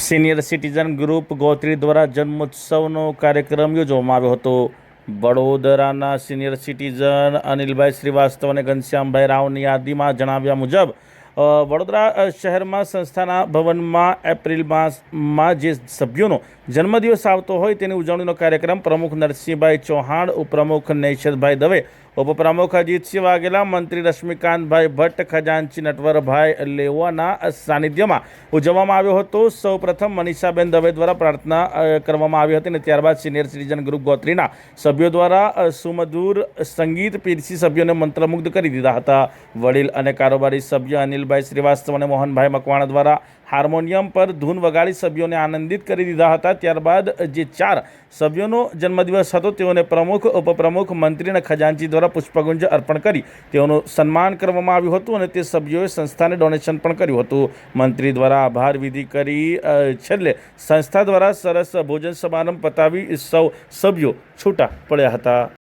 Senior citizen group Gotri દ્વારા જન્મોત્સવનો કાર્યક્રમ યોજવામાં આવ્યો હતો. વડોદરાના સિનિયર સિટીઝન અનિલભાઈ શ્રીવાસ્તવ અને ઘનશ્યામભાઈ રાવની યાદીમાં જણાવ્યા મુજબ વડોદરા શહેરમાં સંસ્થાના ભવનમાં એપ્રિલ માસમાં જે સભ્યોનો જન્મદિવસ આવતો હોય તેની ઉજવણીનો કાર્યક્રમ પ્રમુખ નરસિંહભાઈ ચૌહાણ, ઉપપ્રમુખ નૈશદભાઈ દવે, ઉપપ્રમુખ અજીતસિંહ વાઘેલા, મંત્રી રશ્મિકાંતભાઈ ભટ્ટ, ખજાનચી નટવરભાઈ લેવાના સાનિધ્યમાં ઉજવવામાં આવ્યો હતો. સૌપ્રથમ મનીષાબેન દવે દ્વારા પ્રાર્થના કરવામાં આવી હતી અને ત્યારબાદ સિનિયર સિટીઝન ગ્રુપ ગોત્રીના સભ્યો દ્વારા સુમધુર સંગીત પીરસી સભ્યોને મંત્રમુગ્ધ કરી દીધા હતા. વડીલ અને કારોબારી સભ્ય અનિલભાઈ શ્રીવાસ્તવ અને મોહનભાઈ મકવાણા દ્વારા હાર્મોનિયમ પર ધૂન વગાડી સભ્યોને આનંદિત કરી દીધા હતા. ત્યારબાદ જે 4 સભ્યોનો જન્મદિવસ હતો તેઓને પ્રમુખ, ઉપપ્રમુખ, મંત્રી અને ખજાનચી દ્વારા પુષ્પગુંજ અર્પણ કરી તેઓનું સન્માન કરવામાં આવ્યું હતું અને તે સભ્યોએ સંસ્થાને ડોનેશન પણ કર્યું હતું. મંત્રી દ્વારા આભાર વિધિ કરી છેલ્લે સંસ્થા દ્વારા સરસ ભોજન સમારંભ પતાવી સૌ સભ્યો છૂટા પડ્યા હતા.